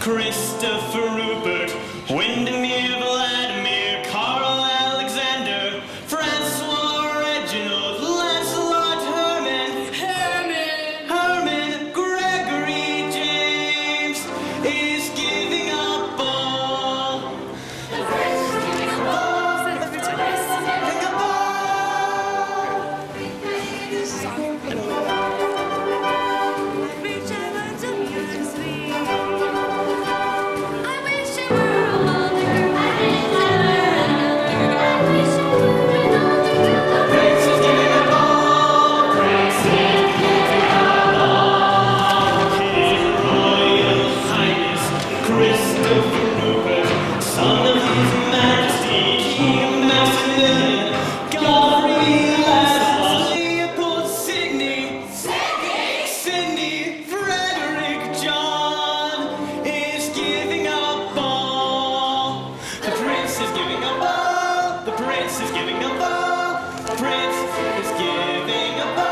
Christopher Rupert, Windermere, Vladimir, Carl Alexander, Francois Reginald, Lancelot Herman, Gregory James is giving up all. The prince is giving up all. The prince is giving up all.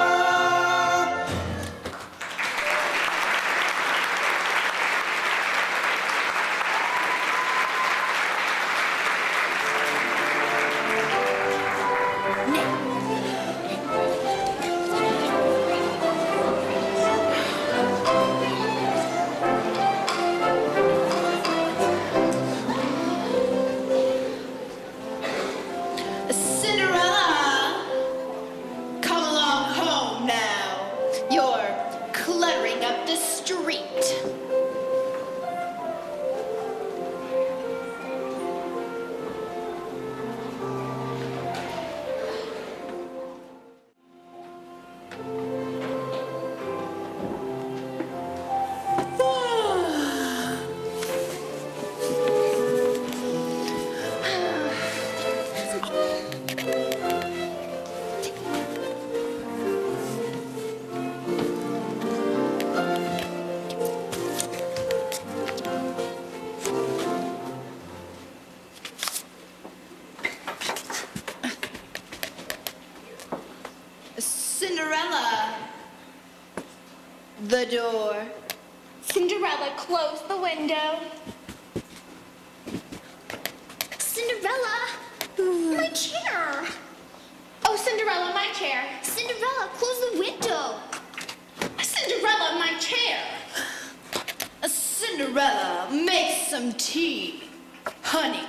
Cinderella, come along home now. You're cluttering up the street. Cinderella, the door. Cinderella, close the window. Cinderella, my chair. Oh, Cinderella, my chair. Cinderella, close the window. Cinderella, my chair. Cinderella, make some tea, honey.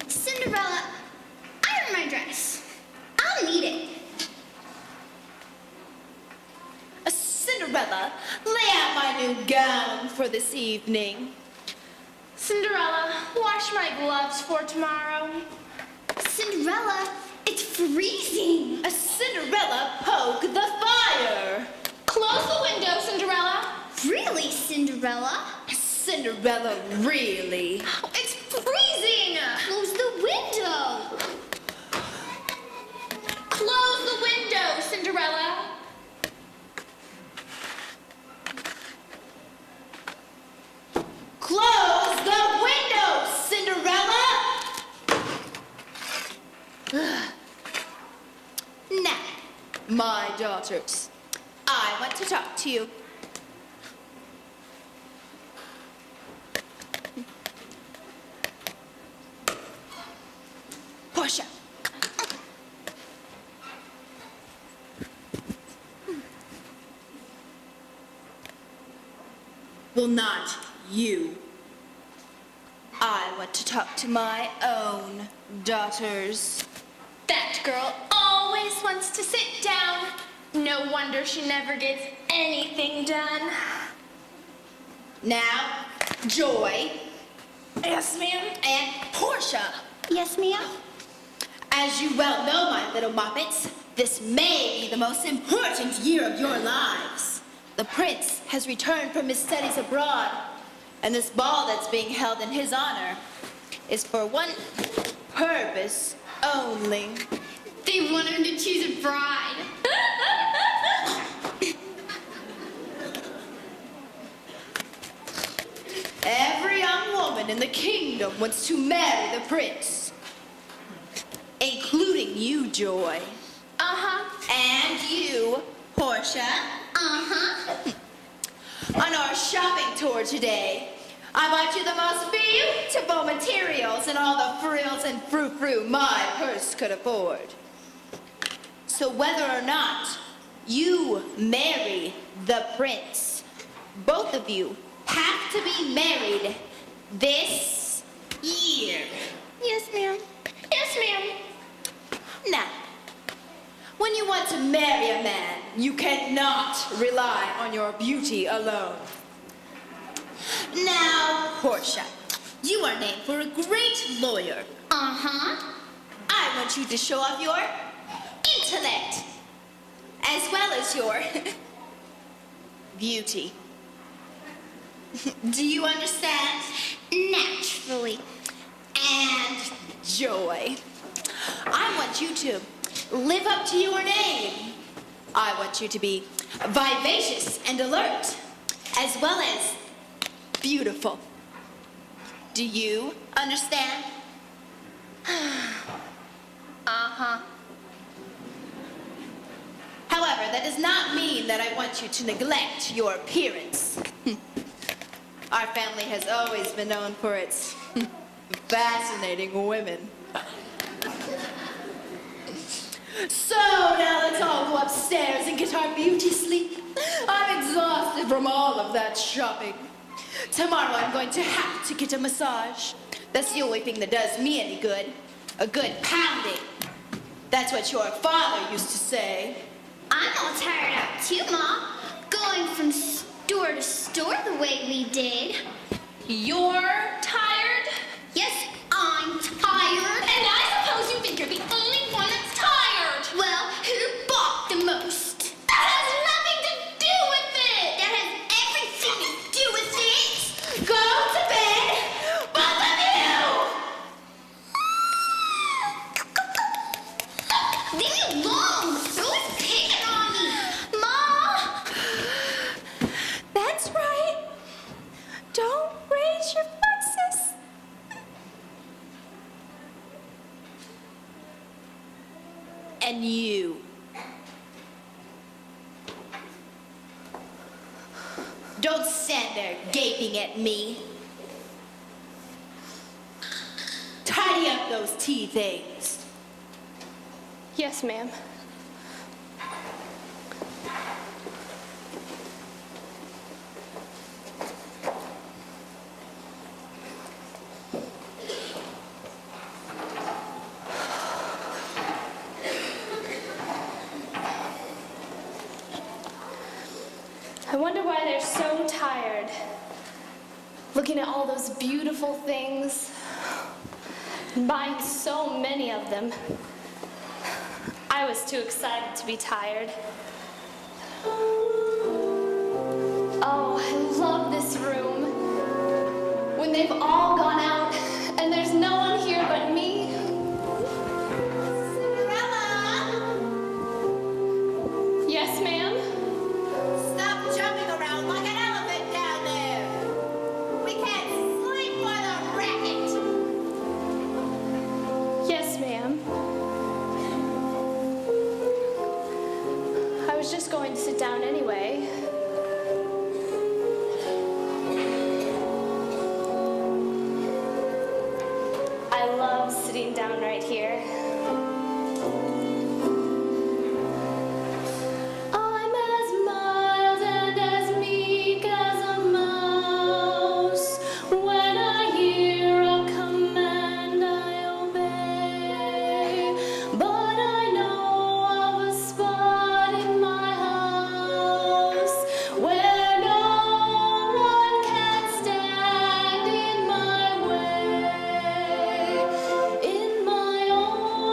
Cinderella, iron my dress. I'll need it. Cinderella, lay out my new gown for this evening. Cinderella, wash my gloves for tomorrow. Cinderella, it's freezing. Cinderella, poke the fire. Close the window, Cinderella. Really, Cinderella? Cinderella, really? It's freezing. Close the window. Close the window, Cinderella. Close the window, Cinderella! Now, my daughters, I want to talk to you. Portia. Well, not you. I want to talk to my own daughters. That girl always wants to sit down. No wonder she never gets anything done. Now, Joy. Yes, ma'am. And Portia. Yes, ma'am. As you well know, my little Muppets, this may be the most important year of your lives. The prince has returned from his studies abroad, and this ball that's being held in his honor is for one purpose only. They want him to in the kingdom wants to marry the prince, including you, Joy. And you, Portia. On our shopping tour today, I bought you the most beautiful materials and all the frills and frou-frou my purse could afford. So whether or not you marry the prince, both of you have to be married this year. Yes, ma'am. Yes, ma'am. Now, when you want to marry a man, you cannot rely on your beauty alone. Now, Portia, you are named for a great lawyer. I want you to show off your intellect, as well as your beauty. Do you understand? Naturally. And Joy, I want you to live up to your name. I want you to be vivacious and alert, as well as beautiful. Do you understand? However, that does not mean that I want you to neglect your appearance. Our family has always been known for its fascinating women. So now let's all go upstairs and get our beauty sleep. I'm exhausted from all of that shopping. Tomorrow I'm going to have to get a massage. That's the only thing that does me any good. A good pounding. That's what your father used to say. I'm all tired out too, Ma. Going from store to store the way we did. You're tired? Yes, I'm tired. And I suppose you think you're the only one that's tired. Well, who bought the most? That has nothing to do with it. That has everything to do with it. Go to bed, both of you! Leave me alone. Who's picking on me? Ma! That's right. Don't raise your voices. And you. Don't stand there gaping at me. Tidy up those tea things. Yes, ma'am. I wonder why they're so tired. Looking at all those beautiful things, and buying so many of them. I was too excited to be tired. Oh, I love this room. When they've all gone out and there's no one here but me. Cinderella! Yes, ma'am? Stop jumping around like an elephant down there. We can't sleep for the racket. Yes, ma'am. I was just going to sit down anyway. I love sitting down right here. I'm as mild and as meek as a mouse. When I hear a command, I obey. But I know of a spot in my house where no one can stand in my way. In my own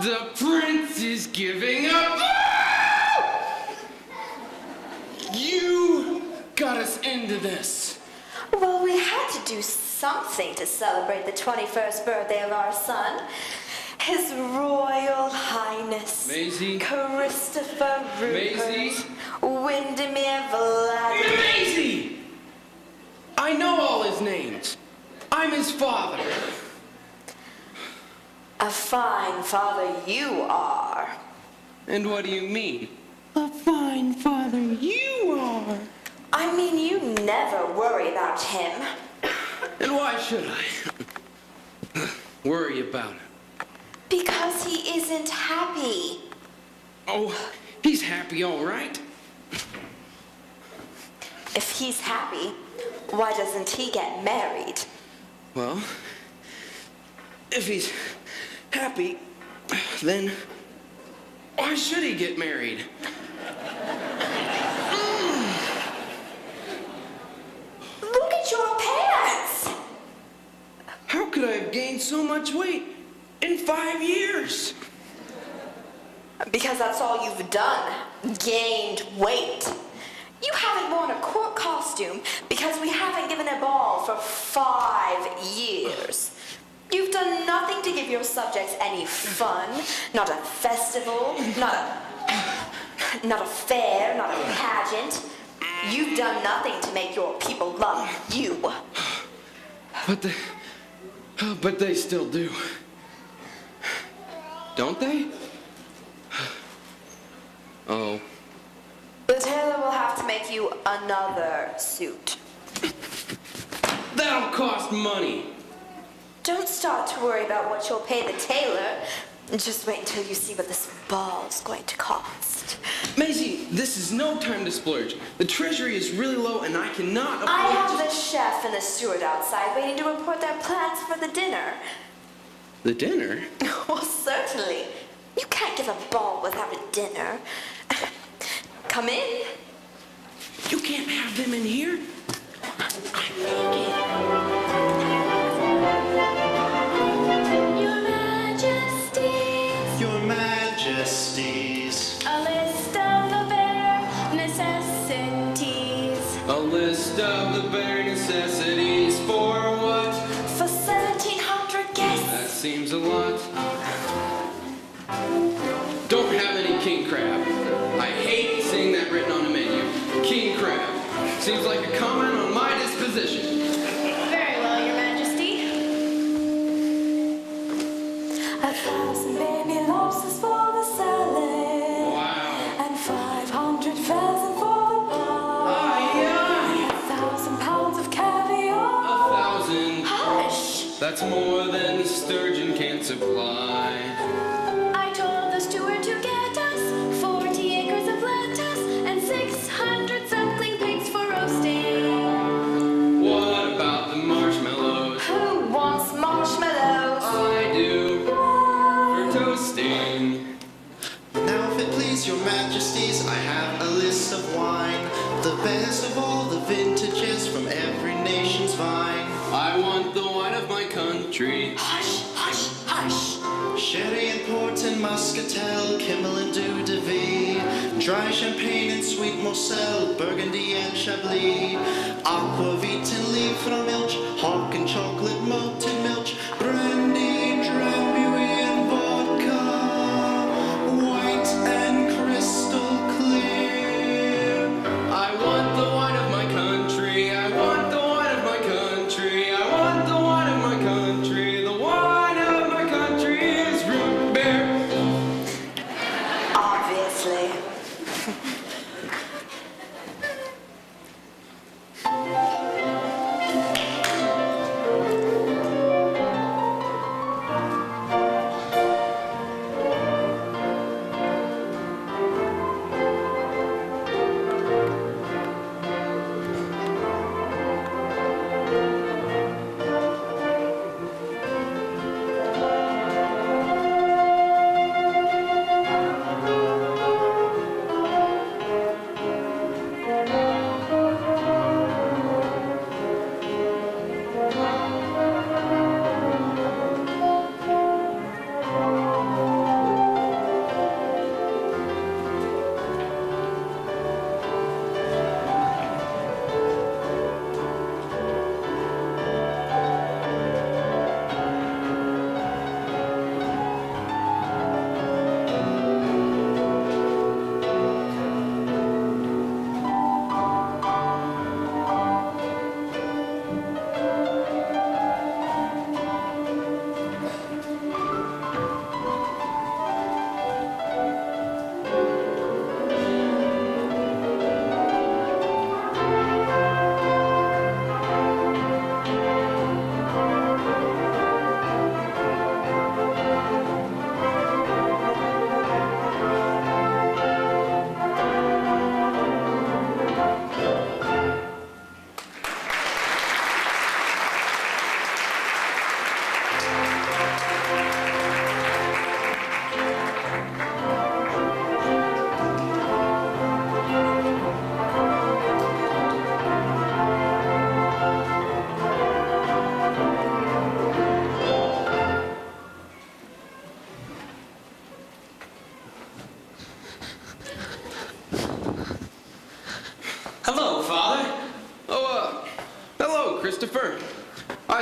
The prince is giving up. You got us into this. Well, we had to do something to celebrate the 21st birthday of our son. His Royal Highness Maisie. Christopher Rupert Maisie. Windermere Vladimir. Maisie! I know all his names. I'm his father. A fine father you are. And what do you mean? A fine father you are. I mean, you never worry about him. And why should I worry about him? Because he isn't happy. Oh, he's happy, all right. If he's happy, why doesn't he get married? Well, if he's happy, then why should he get married? Look at your pants! How could I have gained so much weight in 5 years? Because that's all you've done, gained weight. You haven't worn a court costume because we haven't given a ball for 5 years. You've done nothing to give your subjects any fun, not a festival, not a fair, not a pageant. You've done nothing to make your people love you. But they still do. Don't they? Oh. The tailor will have to make you another suit. That'll cost money. Don't start to worry about what you'll pay the tailor. Just wait until you see what this ball's going to cost. Maisie, this is no time to splurge. The treasury is really low and I cannot afford I have the chef and the steward outside waiting to report their plans for the dinner. The dinner? Well, certainly. You can't give a ball without a dinner. Come in. You can't have them in here? Your Majesties, Your Majesties. a list of the bare necessities. A list of the bare necessities for what? For 1,700 guests. That seems a lot. Don't have any king crab. I hate seeing that written on the menu. King crab. Seems like a comment on my disposition. Very well, Your Majesty. 1,000 baby lobsters for the salad. Wow. And 500 pheasant for the pie. Aye, 1,000 pounds of caviar. 1,000. Hush! That's more than the sturgeon can supply. I told the steward to get us 40 acres of lettuce and 600 suckling pigs for roasting. What about the marshmallows? Who wants marshmallows? I do. For toasting. Now if it please your majesties, I have a list of wine, the best of all the vintages from every nation's vine. I want the wine of my country. Hush, hush, hush. Sherry and port and muscatel, Kimmel and Eau de Vie, dry champagne and sweet Moselle, Burgundy and Chablis, aquavit and livre milch, hawk and chocolate malted milk, brandy, drambuie and vodka, white and crystal clear. I want the wine of my country. I want the wine of my country. I want the wine of my country. The wine of my country is root beer. Obviously.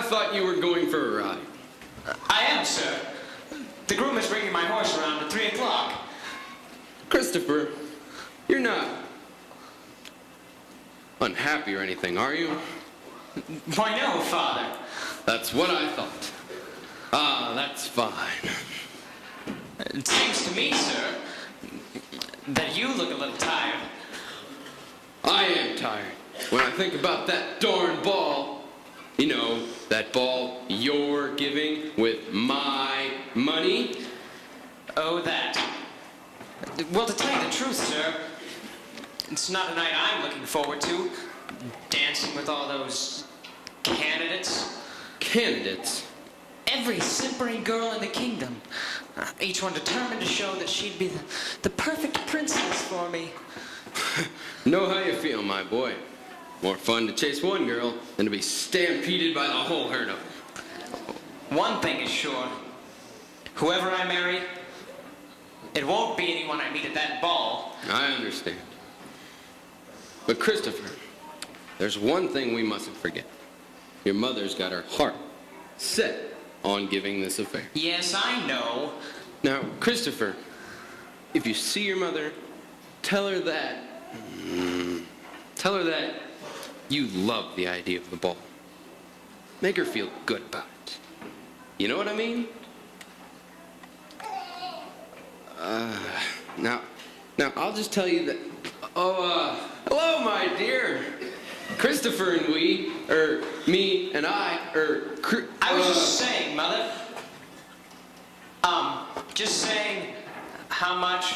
thought you were going for a ride. I am, sir. The groom is bringing my horse around at 3 o'clock. Christopher, you're not unhappy or anything, are you? Why, no, Father. That's what I thought. Ah, that's fine. It seems to me, sir, that you look a little tired. I am tired. When I think about that darn ball, you know, that ball you're giving with my money. Oh, that. Well, to tell you the truth, sir, it's not a night I'm looking forward to. Dancing with all those candidates. Candidates? Every simpering girl in the kingdom. Each one determined to show that she'd be the perfect princess for me. Know how you feel, my boy. More fun to chase one girl than to be stampeded by the whole herd of them. One thing is sure. Whoever I marry, it won't be anyone I meet at that ball. I understand. But Christopher, there's one thing we mustn't forget. Your mother's got her heart set on giving this affair. Yes, I know. Now, Christopher, if you see your mother, tell her that you love the idea of the ball. Make her feel good about it. You know what I mean? Now, I'll just tell you that. Hello, my dear. Christopher and me and I, I was just saying, Mother. Just saying how much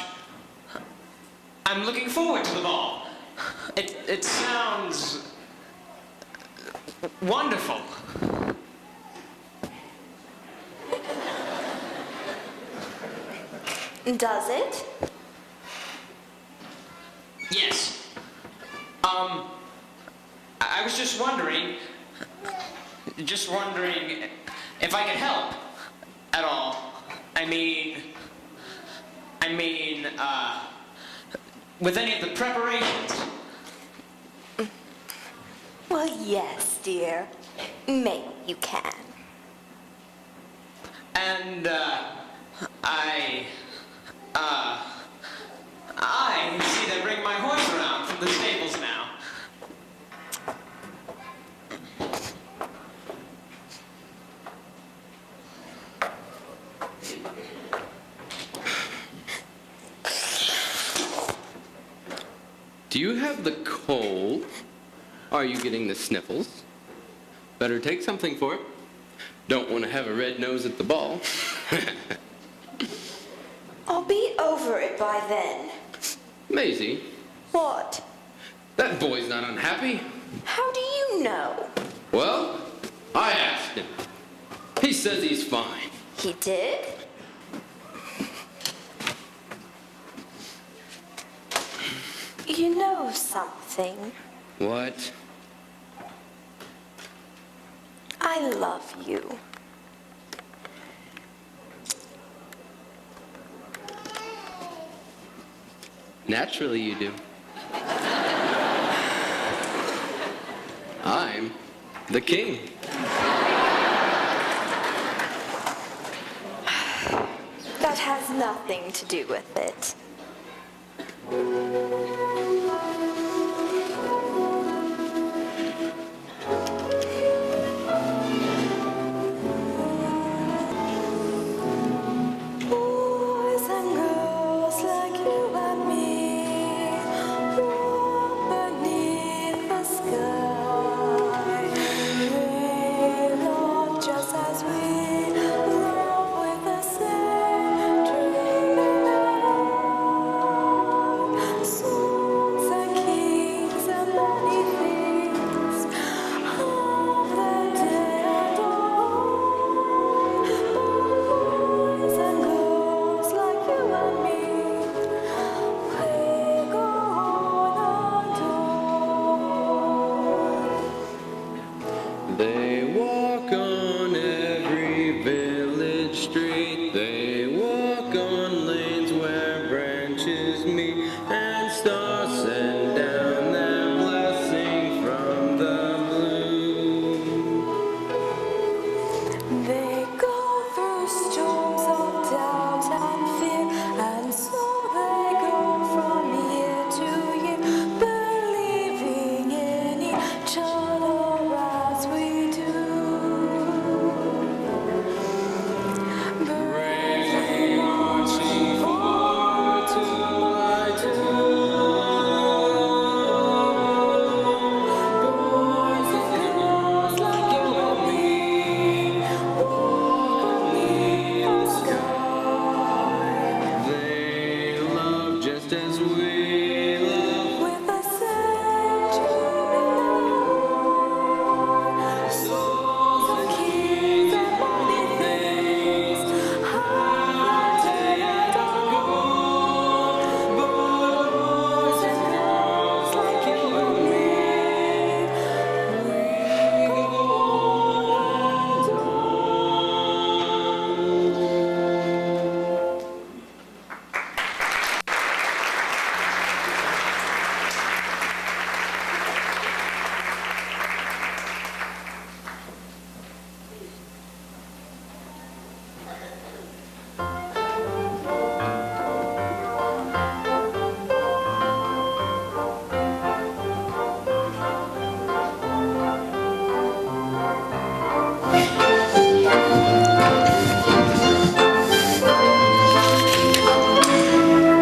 I'm looking forward to the ball. It sounds wonderful. Does it? Yes. I was just wondering if I could help at all. I mean, with any of the preparations. Well, yes, dear. Maybe you can. And, I see they bring my horse around from the stables now. Do you have the cold? Are you getting the sniffles? Better take something for it. Don't want to have a red nose at the ball. I'll be over it by then. Maisie, What? that boy's not unhappy. How do you know? Well, I asked him. He says he's fine. He did? You know something? What? I love you. Naturally you do. I'm the king. That has nothing to do with it. Boys and girls like you and me walk beneath the sky. They love just as we love with the same dreaming of. So storms of doubt and fear, and so they go from year to year, believing in each other as we do. Bravely marching forward to I do. Boys and girls like you and me, walk beneath the sky. They love just as we love. With the same dream in mind, souls of kings and mighty things, high day and gold. Boys and girls like you and me, we go on and on.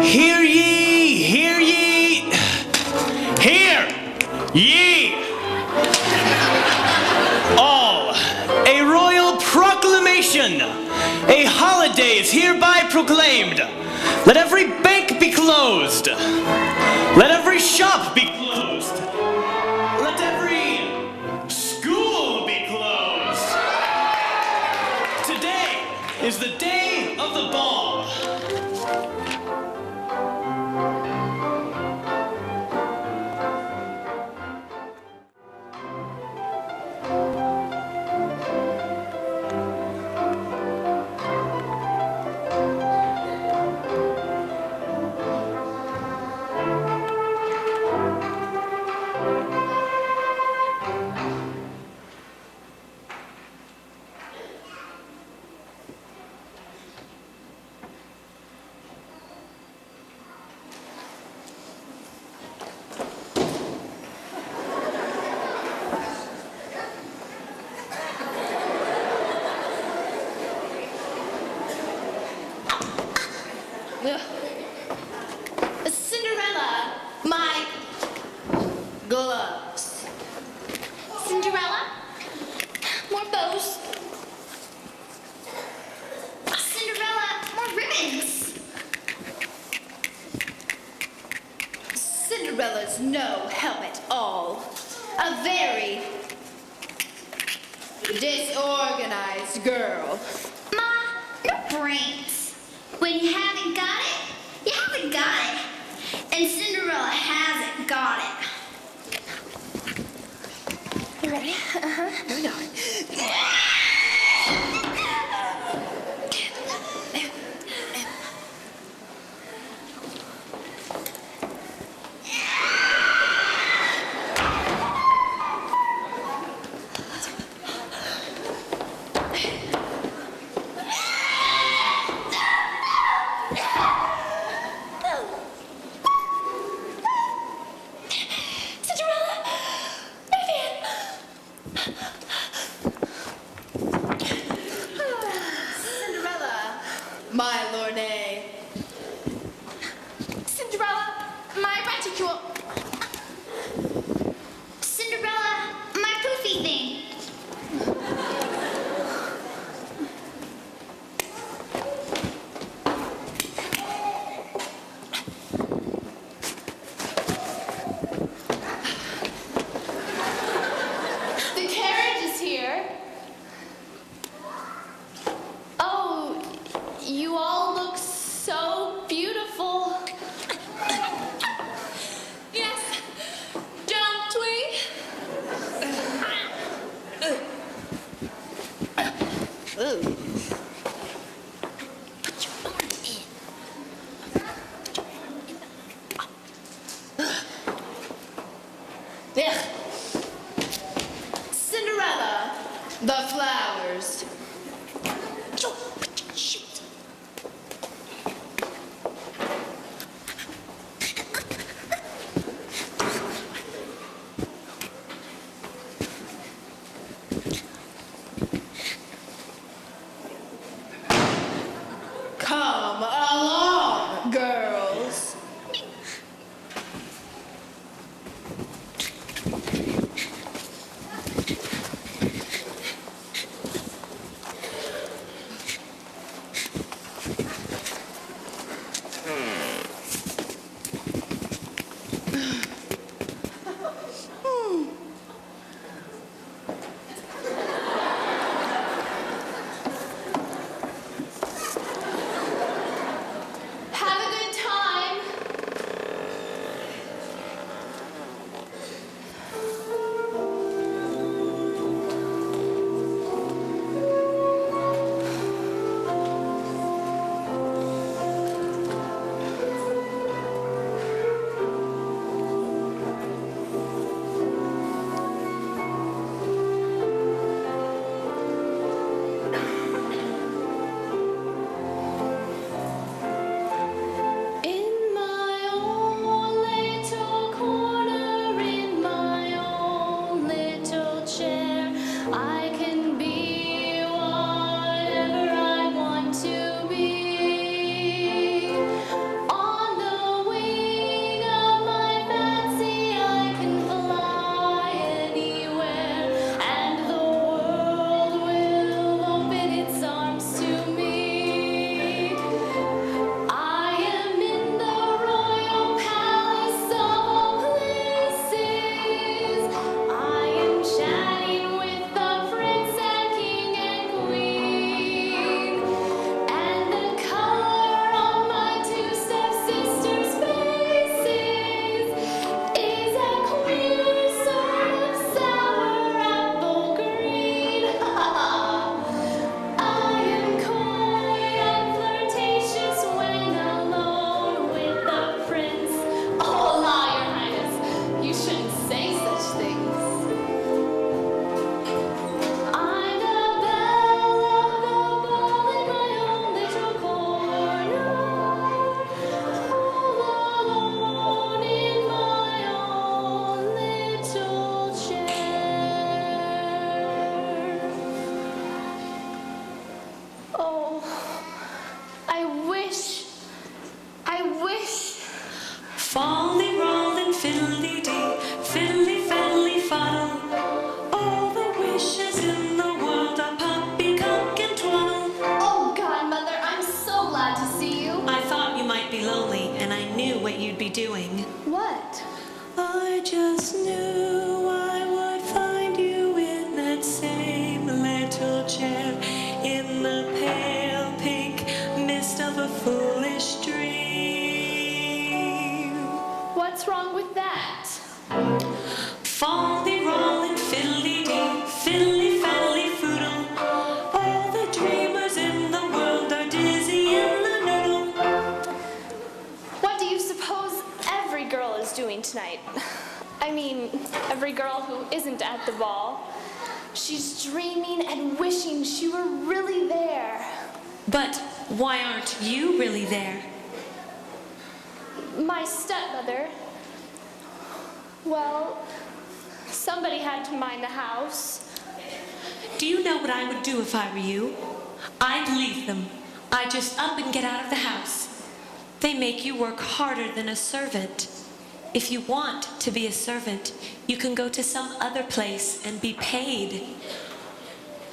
Hear ye, hear ye, hear ye all. A royal proclamation. A holiday is hereby proclaimed. Let every bank be closed. Let every shop be closed. Let every school be closed. Today is the day of the ball. Cinderella, my gloves. Cinderella, more bows. Cinderella, more ribbons. Cinderella's no help at all. A very disorganized girl. Ma, no brains. When you haven't got it, you haven't got it. And Cinderella hasn't got it. You ready? Uh-huh. Here we go. Cinderella, my fan. Cinderella, my lorgnette. Cinderella, my reticule. Cinderella, my poofy thing. The carriage is here. Oh, you all look so beautiful. Yes, don't we? Cinderella, the flowers. Come along, girls. Have a good time. In my own little corner, in my own little chair, I can be whatever I want to be. On the wing of my fancy, I can fly anywhere, and the world will open its arms to me. I am in the royal palace of all places. I am chatting with the prince and king and queen. And the color on my two stepsisters' faces is a queer sort of sour apple green. I am coy and flirtatious when alone with the prince. Oh, la, your highness, you shouldn't say such things. I'm the belle of the ball in my own little corner, all alone in my own little chair. Oh, I wish. Folly, rollin', fiddly-dee, fiddly-faddly fuddle. All the wishes in the world are poppycock and twaddle. Oh, godmother, I'm so glad to see you. I thought you might be lonely, and I knew what you'd be doing. What? I just knew I would find you in that same little chair, in the pale pink mist of a foolish dream. What's wrong with that? Folly, rollin', fiddly-dee, fiddly-faddly foodle. All the dreamers in the world are dizzy in the noodle. What do you suppose every girl is doing tonight? I mean, every girl who isn't at the ball. She's dreaming and wishing she were really there. But why aren't you really there? My stepmother, well, somebody had to mind the house. Do you know what I would do if I were you? I'd leave them. I'd just up and get out of the house. They make you work harder than a servant. If you want to be a servant, you can go to some other place and be paid.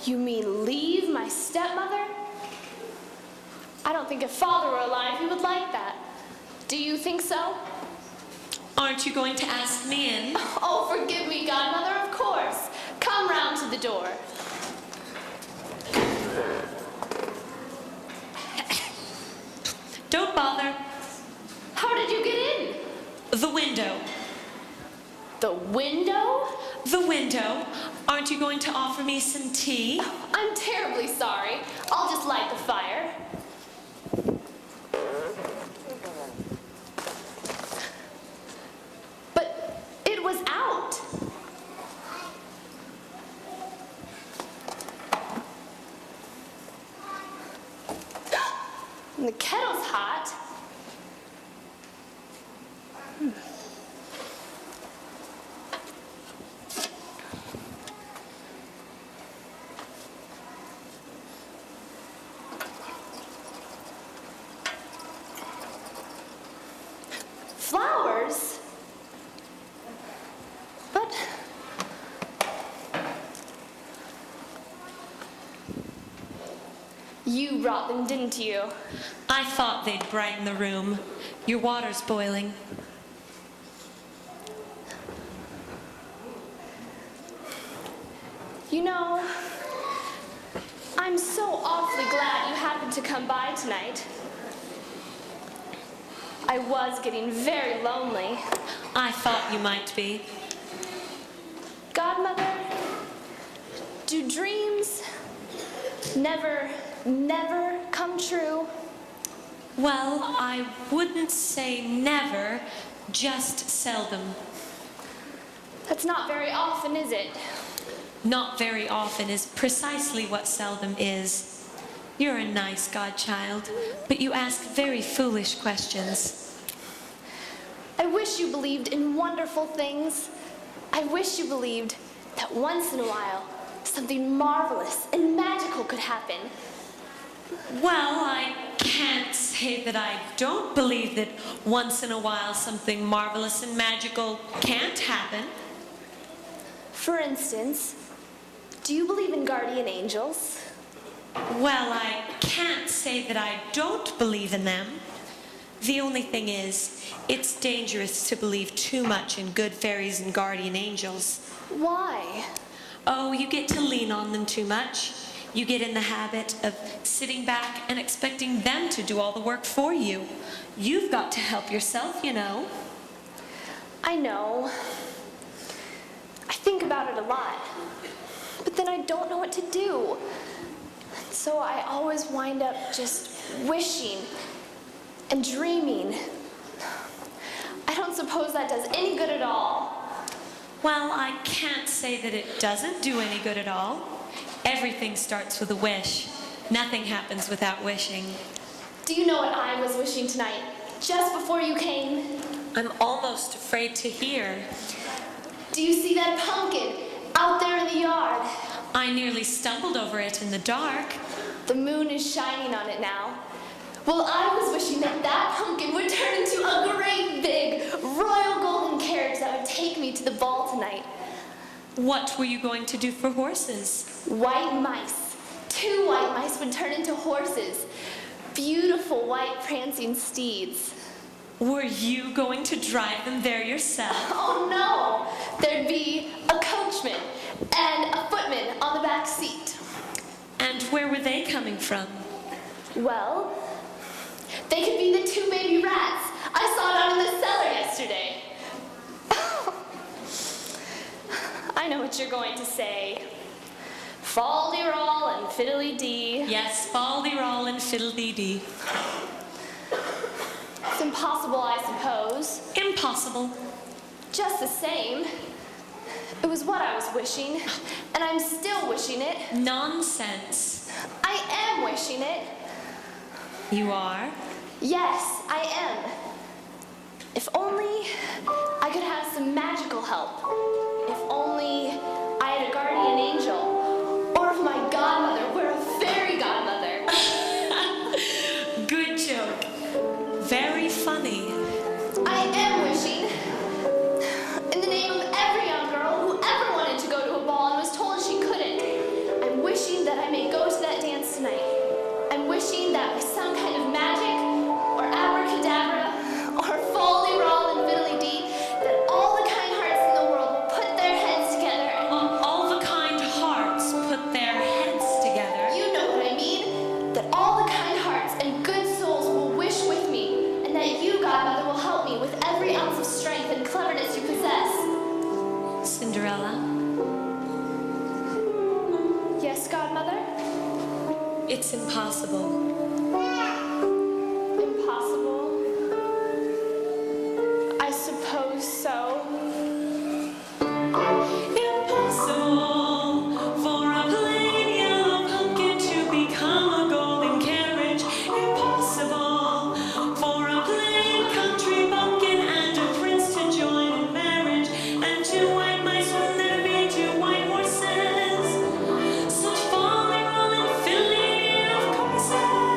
You mean leave my stepmother? I don't think if father were alive he would like that. Do you think so? Aren't you going to ask me in? Oh, forgive me, godmother, of course. Come round to the door. Don't bother. How did you get in? The window. The window? The window. Aren't you going to offer me some tea? I'm terribly sorry. I'll just light the fire. But it was out. And the kettle's hot. brought them, didn't you? I thought they'd brighten the room. Your water's boiling. You know, I'm so awfully glad you happened to come by tonight. I was getting very lonely. I thought you might be. Godmother, do dreams never come true? Well, I wouldn't say never, just seldom. That's not very often, is it? Not very often is precisely what seldom is. You're a nice godchild, but you ask very foolish questions. I wish you believed in wonderful things. I wish you believed that once in a while something marvelous and magical could happen. Well, I can't say that I don't believe that once in a while something marvelous and magical can't happen. For instance, do you believe in guardian angels? Well, I can't say that I don't believe in them. The only thing is, it's dangerous to believe too much in good fairies and guardian angels. Why? Oh, you get to lean on them too much. You get in the habit of sitting back and expecting them to do all the work for you. You've got to help yourself, you know. I know. I think about it a lot. But then I don't know what to do. So I always wind up just wishing and dreaming. I don't suppose that does any good at all. Well, I can't say that it doesn't do any good at all. Everything starts with a wish. Nothing happens without wishing. Do you know what I was wishing tonight, just before you came? I'm almost afraid to hear. Do you see that pumpkin out there in the yard? I nearly stumbled over it in the dark. The moon is shining on it now. Well, I was wishing that that pumpkin would turn into a great big royal golden carriage that would take me to the ball tonight. What were you going to do for horses? White mice. 2 white mice would turn into horses. Beautiful white prancing steeds. Were you going to drive them there yourself? Oh no! There'd be a coachman and a footman on the back seat. And where were they coming from? Well, they could be the 2 baby rats I saw down in the cellar yesterday. I know what you're going to say. Fal-de-ral and fiddly-dee. Yes, fal-de-ral and fiddle-dee-dee. It's impossible, I suppose. Impossible. Just the same. It was what I was wishing, and I'm still wishing it. Nonsense. I am wishing it. You are? Yes, I am. If only I could have some magical help. If only I had a guardian angel. Or if my godmother were a fairy godmother. Good joke. Very funny. I am wishing, in the name of every young girl who ever wanted to go to a ball and was told she couldn't, I'm wishing that I may go to that dance tonight. I'm wishing that by some kind of magic, or abracadabra, or fal-de-ral and fiddly-dee, that all the kind hearts in the world will put their heads together and... All the kind hearts put their heads together. You know what I mean. That all the kind hearts and good souls will wish with me, and that you, Godmother, will help me with every ounce of strength and cleverness you possess. Cinderella, Yes, Godmother? it's impossible. Impossible? I suppose so. Impossible for a plain yellow pumpkin to become a golden carriage. Impossible for a plain country bumpkin and a prince to join in marriage. And 2 white mice will never be 2 white horses. Such folly, rolling, filly of courses.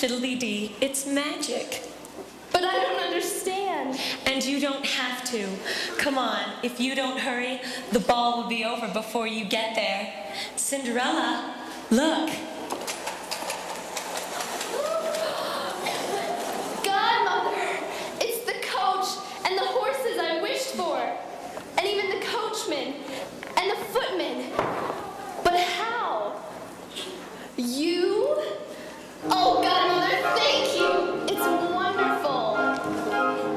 fiddly-dee. It's magic. But I don't understand. And you don't have to. Come on, if you don't hurry, the ball will be over before you get there. Cinderella, look. Godmother, it's the coach and the horses I wished for, and even the coachman and the footman. But how? You? Oh, Godmother, thank you. It's wonderful.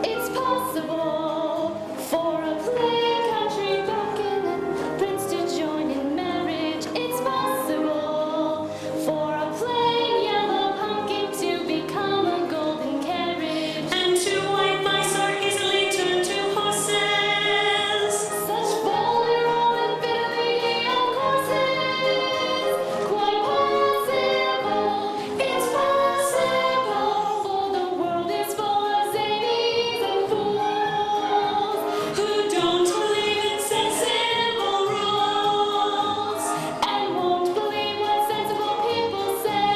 It's possible for a plain country bucking and prince to join in marriage. It's possible for a plain yellow pumpkin to become a golden carriage. And two white mice are easily turned to horses. Such bolero and fiddly of courses. Quite possible. It's possible. For the world is full of zanies and fools Who don't believe in sensible rules. and won't believe what sensible people say.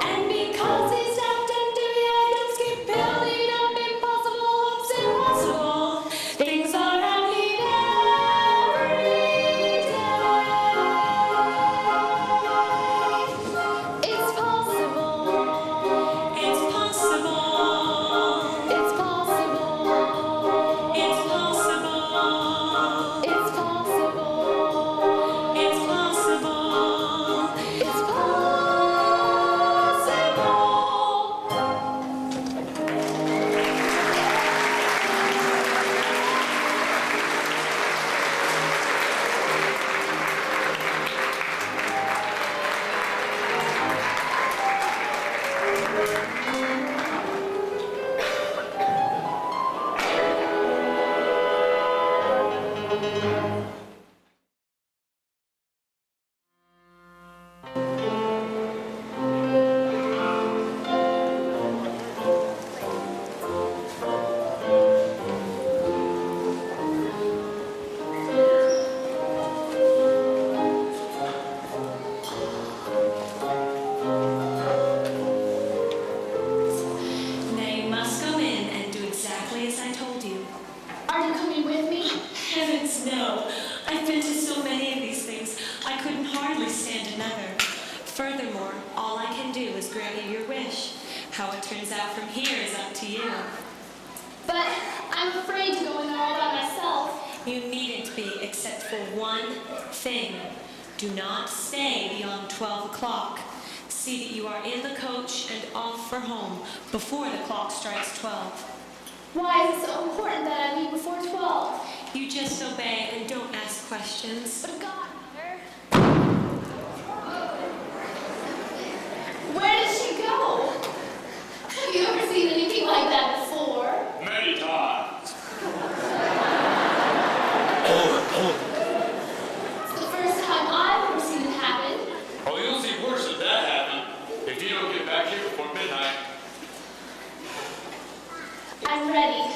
And because he's daft and deviant, keep building up impossible hopes, impossible things are happening every day. It's possible. It's possible. It's possible. It's possible. It's possible. It's possible. It's possible. Now you must go in and do exactly as I told you. Are you coming with me? Heavens, no. I've been to so many of these things, I couldn't hardly stand another. Furthermore, all I can do is grant you your wish. How it turns out from here is up to you. But I'm afraid to go in there all by myself. You needn't be, except for one thing. Do not stay beyond 12 o'clock. See that you are in the coach and off for home before the clock strikes 12. Why is it so important that I leave before 12? You just obey and don't ask questions. But Godmother. Where did she go? Have you ever seen anything like that before? Many times. It's the first time I've ever seen it happen. Oh, you'll see worse than that happen if you don't get back here before midnight. I'm ready.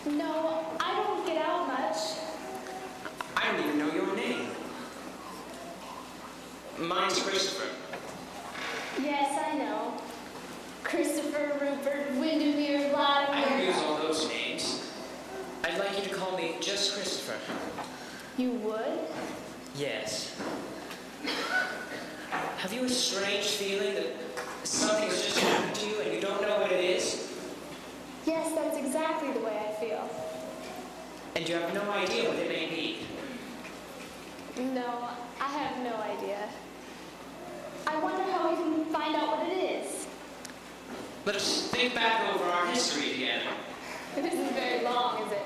No, I don't get out much. I don't even know your name. Mine's Christopher. Yes, I know. Christopher, Rupert, Windermere, I don't use Latimer. all those names. I'd like you to call me just Christopher. You would? Yes. Have you a strange feeling that something's just happened to you and you don't know what it is? Yes, that's exactly the way I feel. And you have no idea what it may be? No, I have no idea. I wonder how we can find out what it is. Let us think back over our history together. It isn't very long, is it?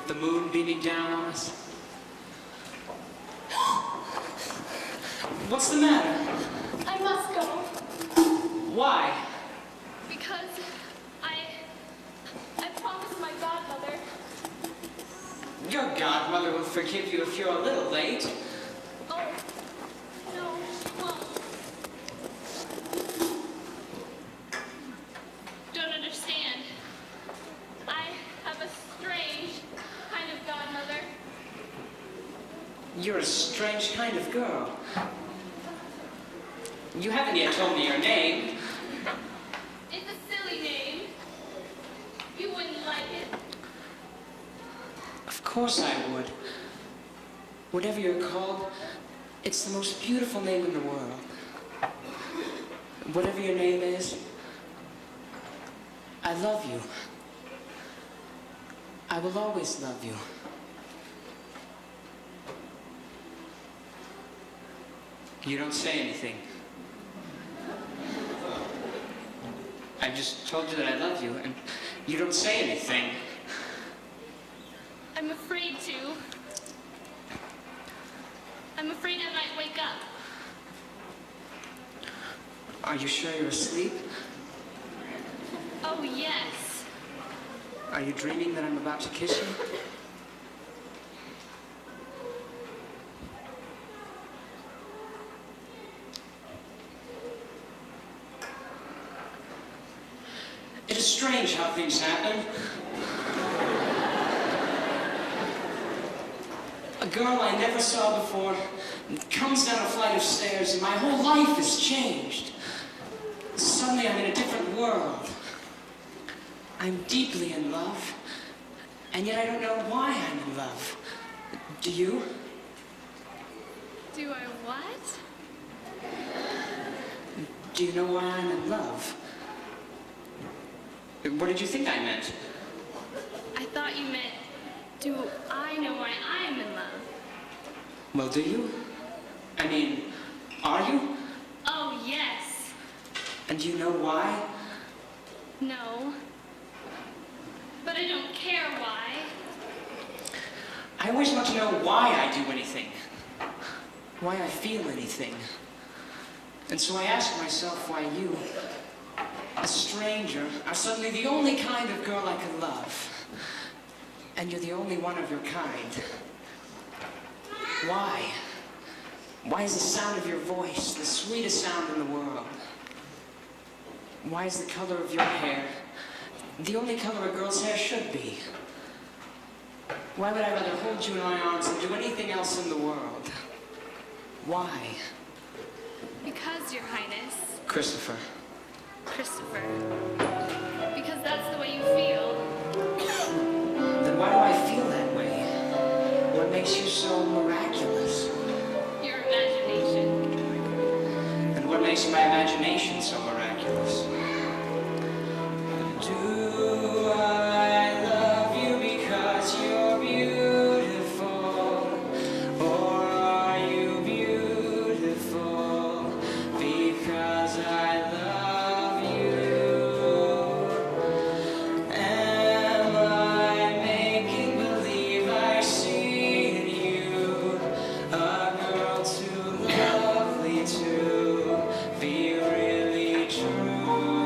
with the moon beaming down on us. What's the matter? I must go. Why? Because I promised my godmother. Your godmother will forgive you if you're a little late. Oh, no, well, don't understand. I have a strange kind of godmother. You're a strange kind of girl. You haven't yet told me your name. It's a silly name. You wouldn't like it. Of course I would. Whatever you're called, it's the most beautiful name in the world. Whatever your name is, I love you. I will always love you. You don't say anything. I just told you that I love you, and you don't say anything. I'm afraid to. I'm afraid I might wake up. Are you sure you're asleep? Oh, yes. Are you dreaming that I'm about to kiss you? It is strange how things happen. A girl I never saw before comes down a flight of stairs and my whole life is changed. Suddenly I'm in a different world. I'm deeply in love, and yet I don't know why I'm in love. Do you? Do I what? Do you know why I'm in love? What did you think I meant? I thought you meant, do I know why I'm in love? Well, do you? I mean, are you? Oh, yes. And do you know why? No. But I don't care why. I always want to know why I do anything. Why I feel anything. And so I ask myself why you, a stranger, are suddenly the only kind of girl I can love. And you're the only one of your kind. Why? Why is the sound of your voice the sweetest sound in the world? Why is the color of your hair the only color a girl's hair should be? Why would I rather hold you in my arms than do anything else in the world? Why? Because, Your Highness. Christopher. Christopher. Because that's the way you feel. Then why do I feel that way? What makes you so miraculous? Your imagination. And what makes my imagination so miraculous? Do I love you because you're beautiful? Or are you beautiful because I love you? Am I making believe I see in you a girl too lovely to be really true?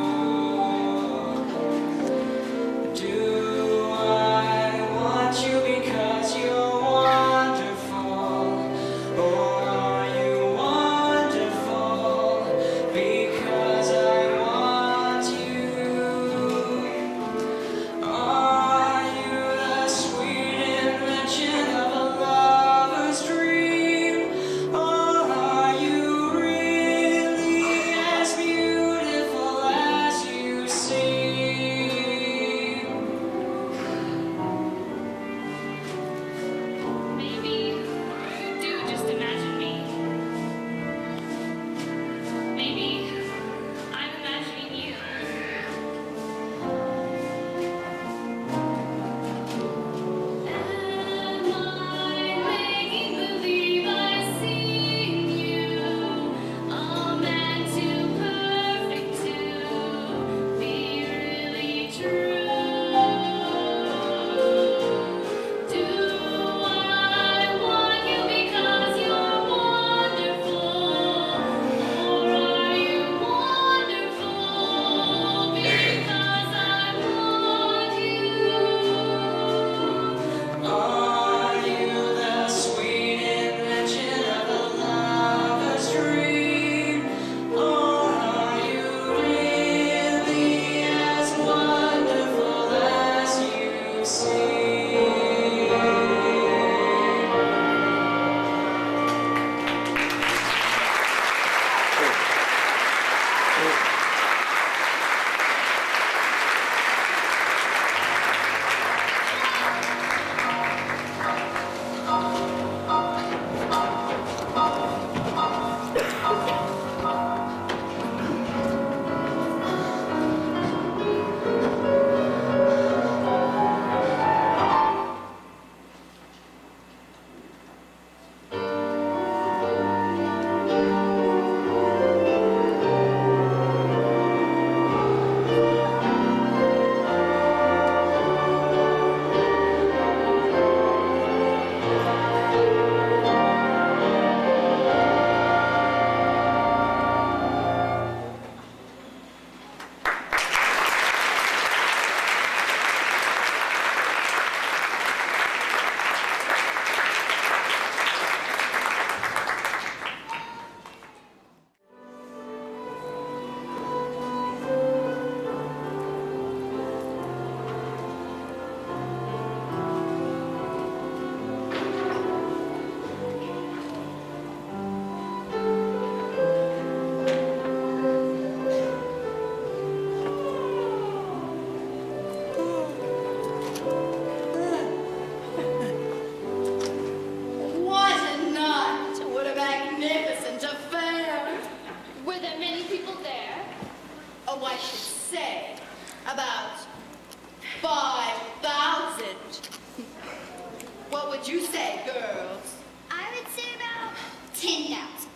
say, girls? I would say about 10,000.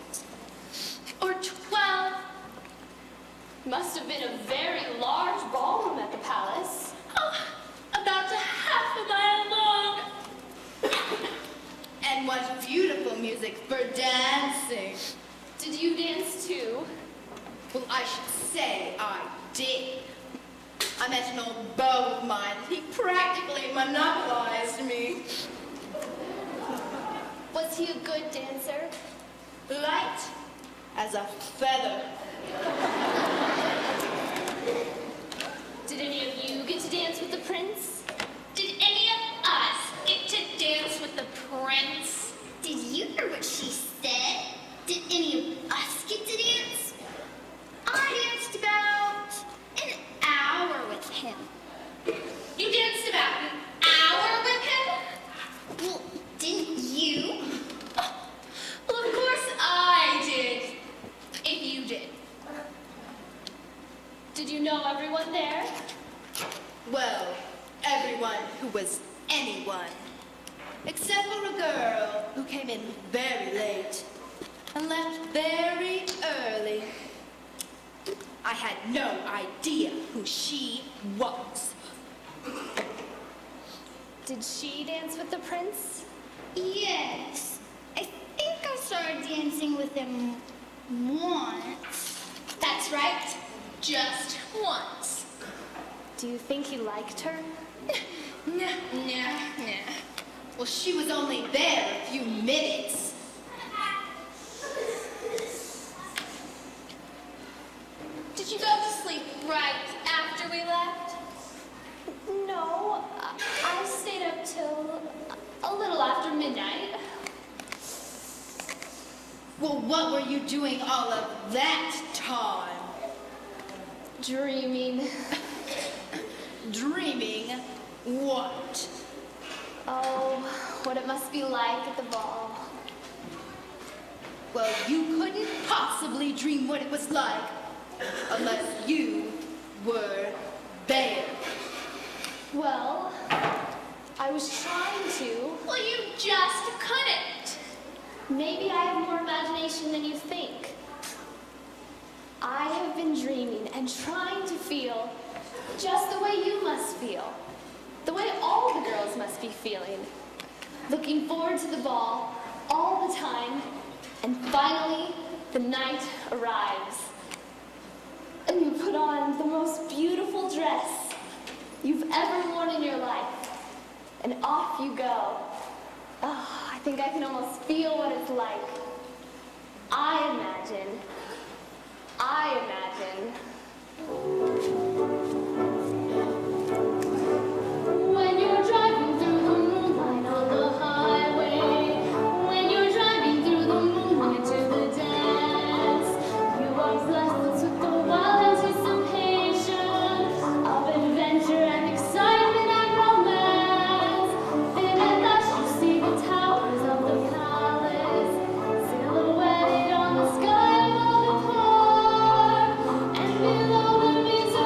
Or 12. Must have been a very large ballroom at the palace. Oh, about a half a mile long. And what beautiful music for dancing. Did you dance too? Well, I should say I did. I met an old beau of mine. He practically monopolized me. Was he a good dancer? Light as a feather. Did any of you get to dance with the prince? Did any of us get to dance with the prince? Did you hear what she said? Did any of us get to dance? I danced about an hour with him. You danced about an hour with him? Well, didn't you? Well, of course I did. If you did. Did you know everyone there? Well, everyone who was anyone. Except for a girl who came in very late and left very early. I had no idea who she was. Did she dance with the prince? Yes. I think I started dancing with him once. That's right. Just once. Do you think he liked her? Nah. Well, she was only there a few minutes. Did you go to sleep right after we left? No, I stayed up till a little after midnight. Well, what were you doing all of that time? Dreaming. Dreaming what? Oh, what it must be like at the ball. Well, you couldn't possibly dream what it was like unless you were there. Well, I was trying to. Well, you just couldn't. Maybe I have more imagination than you think. I have been dreaming and trying to feel just the way you must feel. The way all the girls must be feeling. Looking forward to the ball all the time, and finally the night arrives. And you put on the most beautiful dress you've ever worn in your life. And off you go. Oh, I think I can almost feel what it's like. I imagine. When you're driving through the moonlight on the highway, when you're driving through the moonlight to the dance, you are blessed with the wild anticipation of adventure and excitement and romance. Then at last you see the towers of the palace, silhouetted on the sky above the park, and below them is a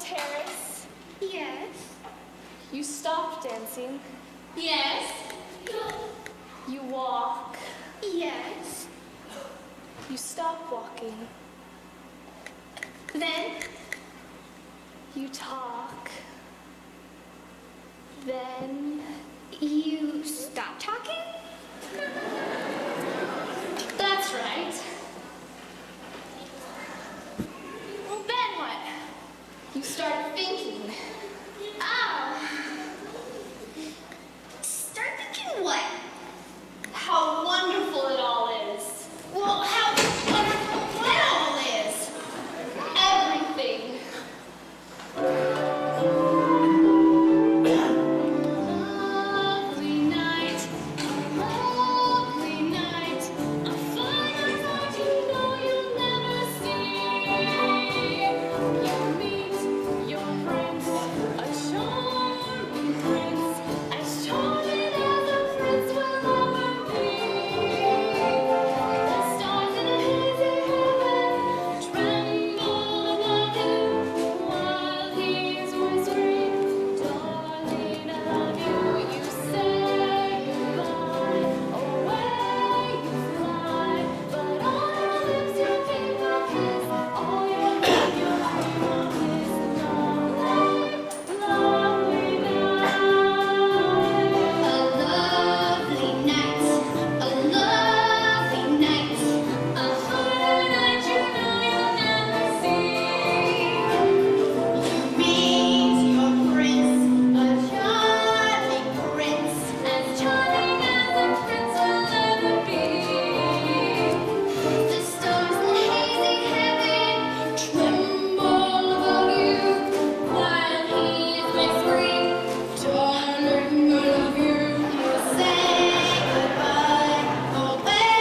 terrace. Yes. You stop dancing. Yes. You walk. Yes. You stop walking. Then You talk. Then you stop talking? that's right. Well, then what? You start thinking. Oh. Start thinking what? How wonderful it all is. Well, how wonderful what all is? Everything. Lovely night, lovely night. A finer night you know you'll never see. You meet your prince, a charming prince, as charming as a prince will ever be. The stars in a hazy heaven tremble above you while he's whispering, "Darling, I love you." You say goodbye, away you fly, but on your lips you keep a kiss. All your life you'll dream of this lovely, lovely night. A lovely night, A finer night you know you'll never see. you meet your prince, a charming prince. As charming as a prince will ever be. The stars in hazy heaven tremble above you while he is whispering, "Darling, I love you." You say goodbye, away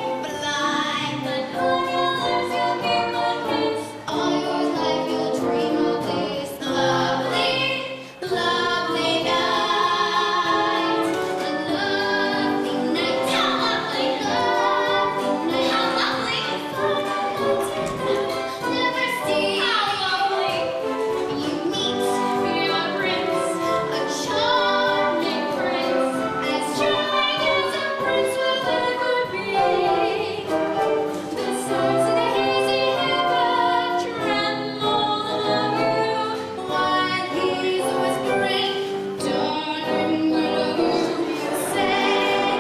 you fly, But on your lips you'll keep a kiss. all your life you'll dream of this lovely, lovely night. A lovely night. How lovely, lovely night. How lovely. Never see. How lovely. You meet your prince, a charming prince, as charming as a prince will ever be. The stars in a hazy heaven tremble above you while he's whispering, "Darling, I love you." You say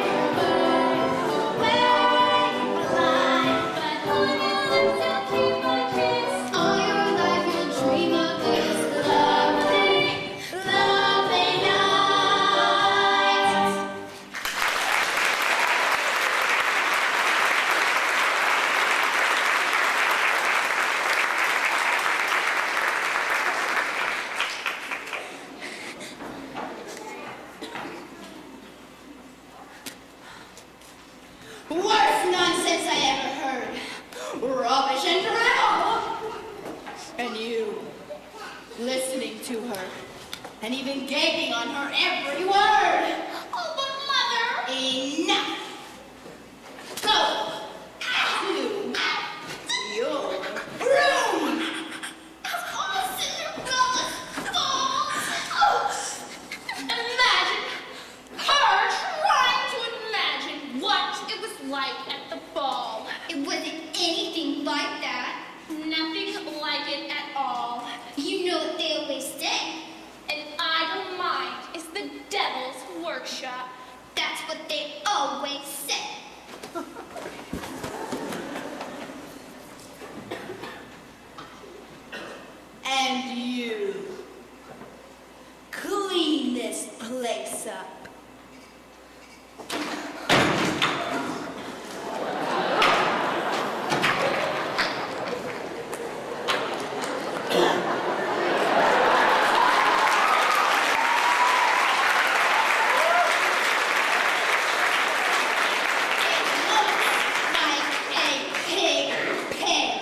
goodbye, away you fly, But on your lips you'll keep a kiss. all your life you'll dream of this lovely, lovely night. Worst nonsense I ever heard. Rubbish and drivel. And you, listening to her, and even gaping on her every word. Oh, but Mother! Enough. Go to your room. Of all Cinderella's faults. Oh, imagine her trying to imagine what it was like at the ball. It wasn't anything like that. Nothing like it at all. You know what they always say. An idle mind is the devil's workshop. That's what they always say. And you, clean this place up. It looks like a pig pen.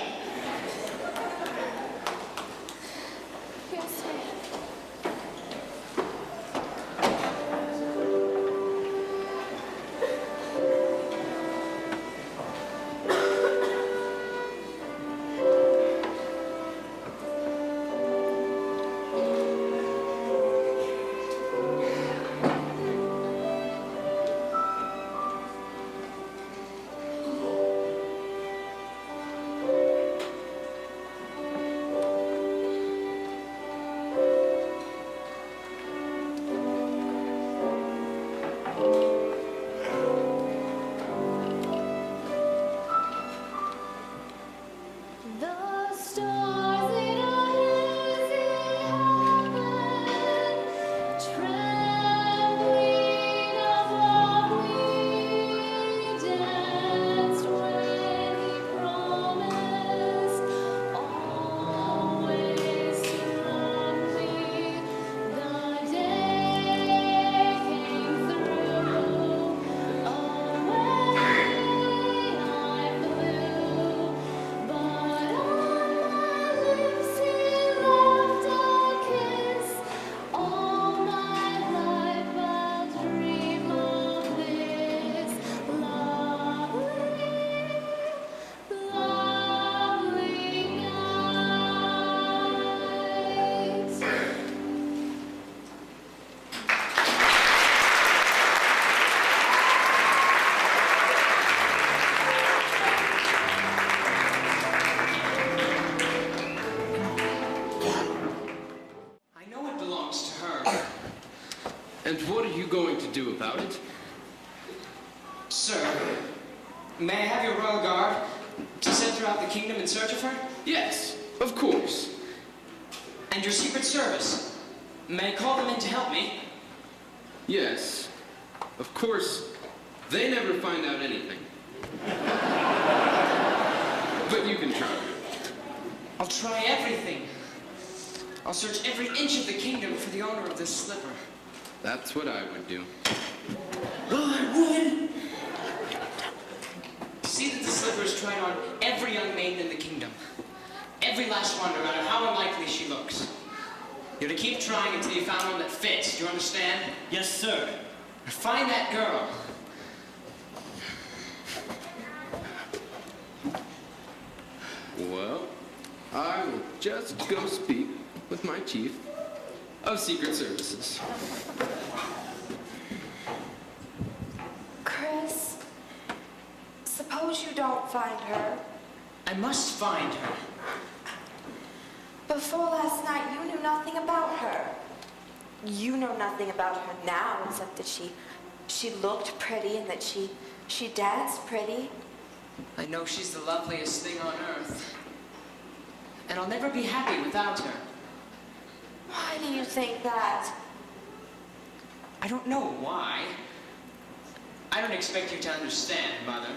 Yes, ma'am. do about it? Sir, may I have your royal guard to send throughout the kingdom in search of her? Yes, of course. And your secret service? May I call them in to help me? Yes, of course. They never find out anything. But you can try. I'll try everything. I'll search every inch of the kingdom for the owner of this slipper. That's what I would do. Well, I would. See that the slipper is tried on every young maiden in the kingdom. Every last one, no matter how unlikely she looks. You're to keep trying until you found one that fits. Do you understand? Yes, sir. Find that girl. Well, I will just go speak with my chief of Secret Services. Chris, suppose you don't find her. I must find her. Before last night, you knew nothing about her. You know nothing about her now, except that she looked pretty and that she danced pretty. I know she's the loveliest thing on earth. And I'll never be happy without her. Why do you think that? I don't know why. I don't expect you to understand, Mother.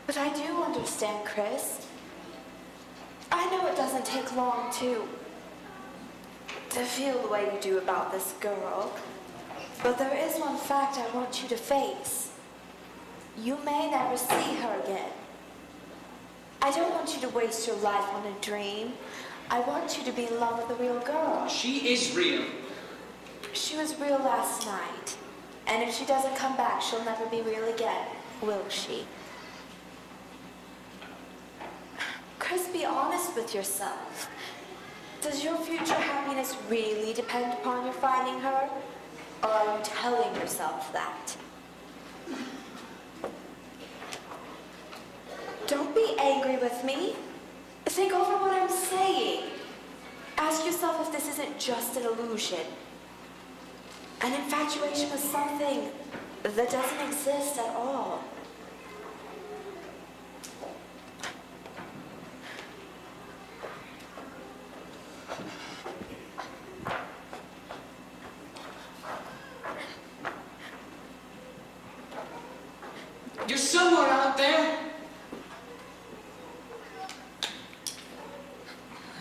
But I do understand, Chris. I know it doesn't take long to feel the way you do about this girl. But there is one fact I want you to face. You may never see her again. I don't want you to waste your life on a dream. I want you to be in love with a real girl. She is real. She was real last night. And if she doesn't come back, she'll never be real again, will she? Chris, be honest with yourself. Does your future happiness really depend upon your finding her? Or are you telling yourself that? Don't be angry with me. Think over what I'm saying. Ask yourself if this isn't just an illusion. An infatuation with something that doesn't exist at all. You're somewhere out there.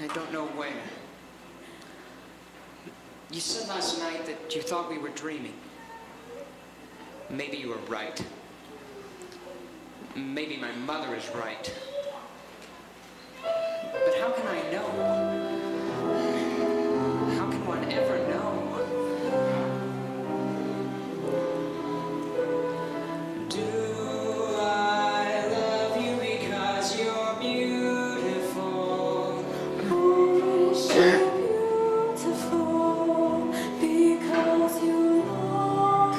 I don't know where. You said last night that you thought we were dreaming. Maybe you were right. Maybe my mother is right. But how can I know? How can one ever know? Do I love you because you're beautiful? Beautiful because you are.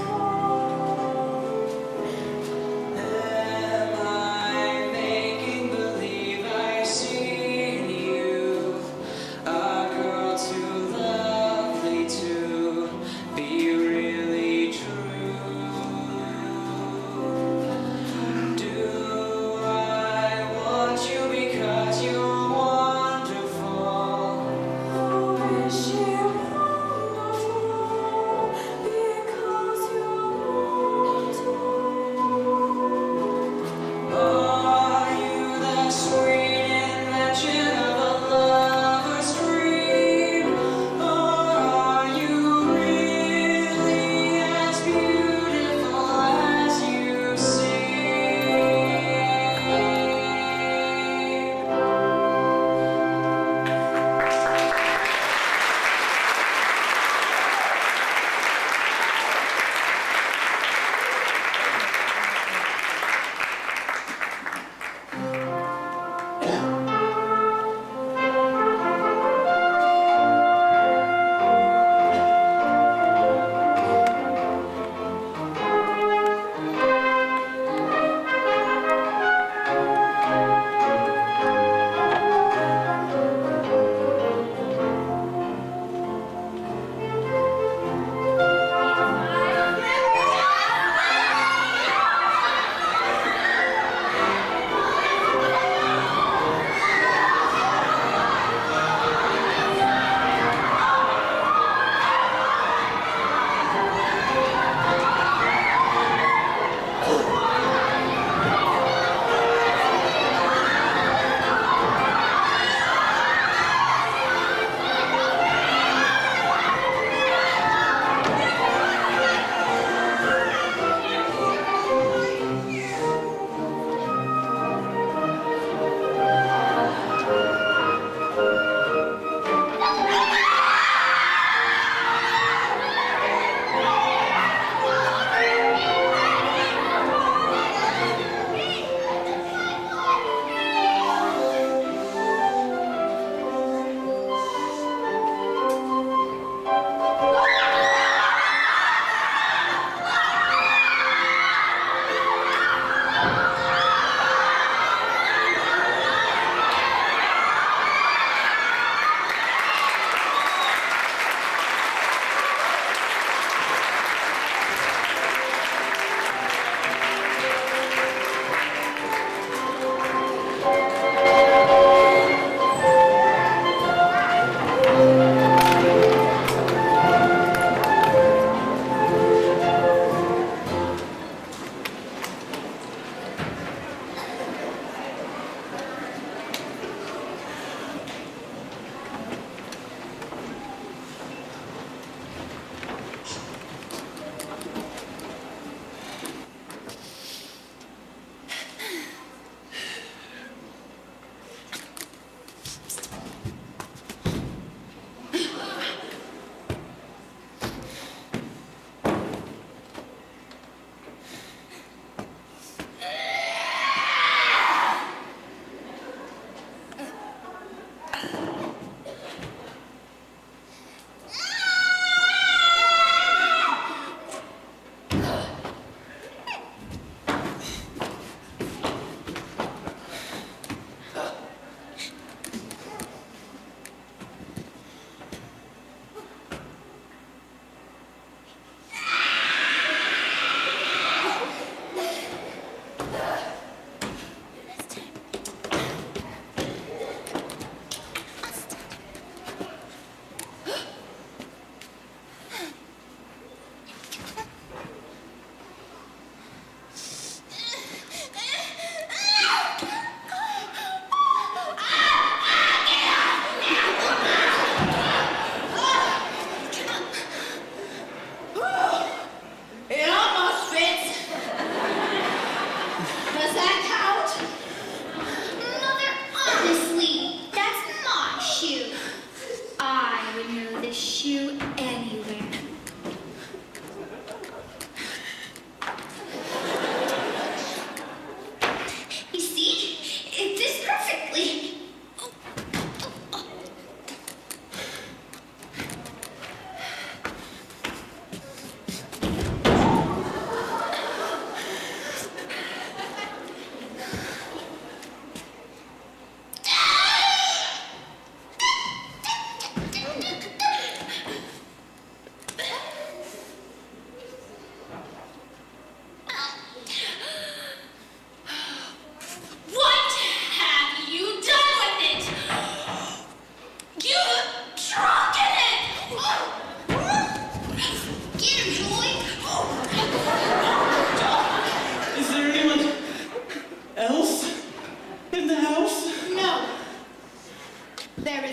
Am I making believe I see in you?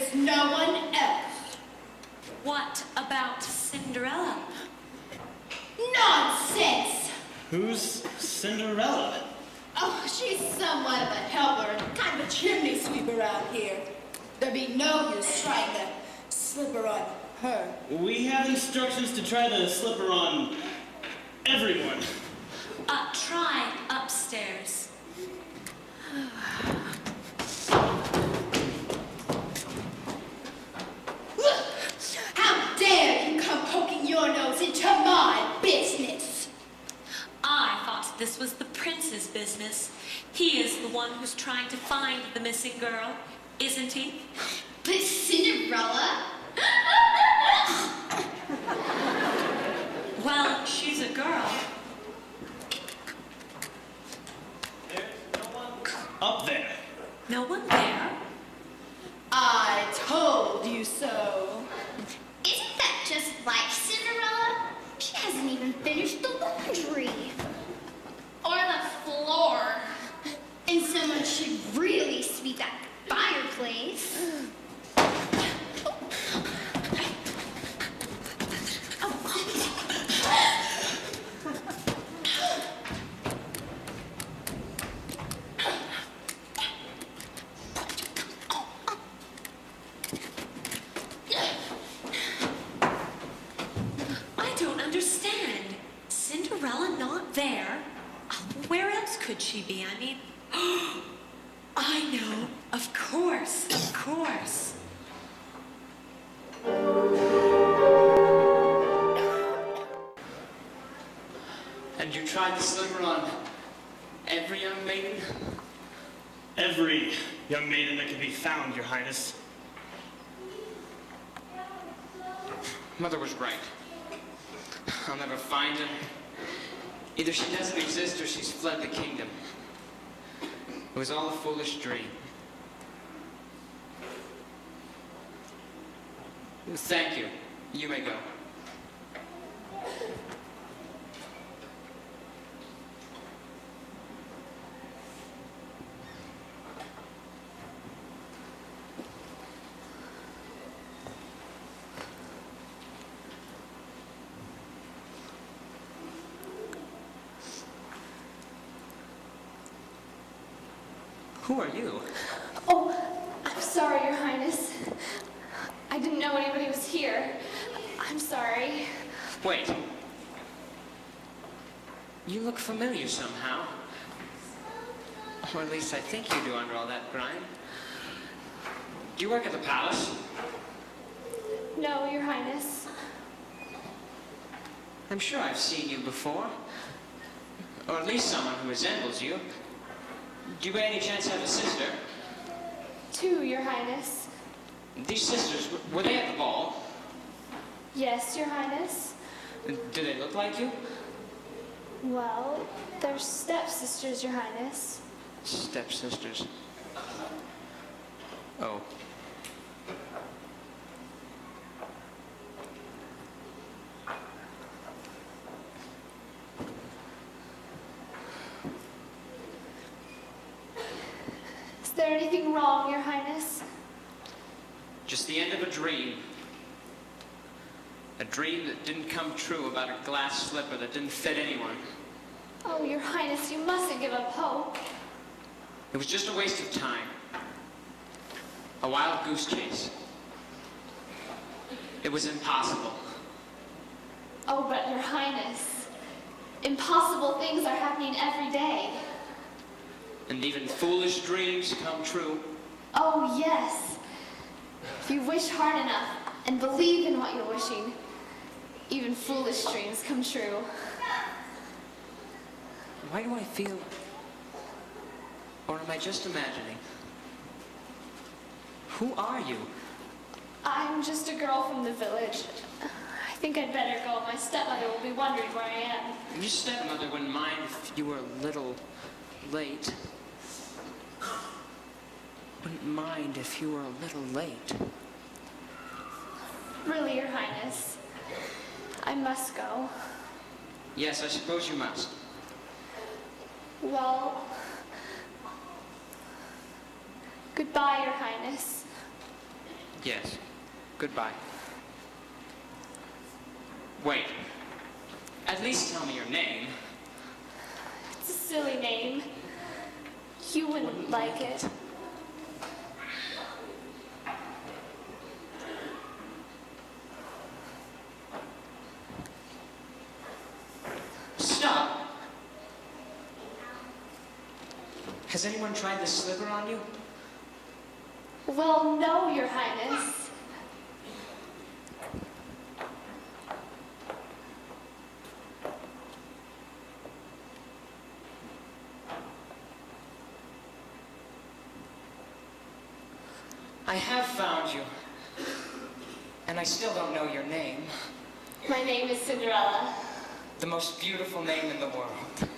is no one else. What about Cinderella? Nonsense! Who's Cinderella? Oh, she's somewhat of a helper and kind of a chimney sweep around here. There'd be no use trying to slip her on her. We have instructions to try to slip her on everyone. Try upstairs. How dare you come poking your nose into my business? I thought this was the prince's business. He is the one who's trying to find the missing girl, isn't he? But Cinderella? Well, she's a girl. There's no one up there. No one there. I told you so. Isn't that just like Cinderella? She hasn't even finished the laundry. Or the floor. And someone should really sweep that fireplace. I don't understand. Cinderella not there? Where else could she be? I mean, I know. Of course, of course. And you tried to slip her on every young maiden? Every young maiden that can be found, Your Highness. Mother was right. I'll never find her. Either she doesn't exist or she's fled the kingdom. It was all a foolish dream. Thank you. You may go. Who are you? Oh, I'm sorry, Your Highness. I didn't know anybody was here. I'm sorry. Wait. You look familiar somehow. Or at least I think you do under all that grime. Do you work at the palace? No, Your Highness. I'm sure I've seen you before. Or at least someone who resembles you. Do you by any chance have a sister? 2, Your Highness. These sisters, were they at the ball? Yes, Your Highness. Do they look like you? Well, they're stepsisters, Your Highness. Stepsisters. Oh. Is there anything wrong, Your Highness? Just the end of a dream. A dream that didn't come true about a glass slipper that didn't fit anyone. Oh, Your Highness, you mustn't give up hope. It was just a waste of time. A wild goose chase. It was impossible. Oh, but Your Highness, impossible things are happening every day. And even foolish dreams come true. Oh, yes. If you wish hard enough and believe in what you're wishing, even foolish dreams come true. Why do I feel... Or am I just imagining? Who are you? I'm just a girl from the village. I think I'd better go. My stepmother will be wondering where I am. Your stepmother wouldn't mind if you were a little late. Wouldn't mind if you were a little late. Really, Your Highness, I must go. Yes, I suppose you must. Well, goodbye, Your Highness. Yes. Goodbye. Wait. At least tell me your name. It's a silly name. You wouldn't like it. Stop! Has anyone tried this sliver on you? Well, no, Your Highness. I have found you. And I still don't know your name. My name is Cinderella. The most beautiful name in the world.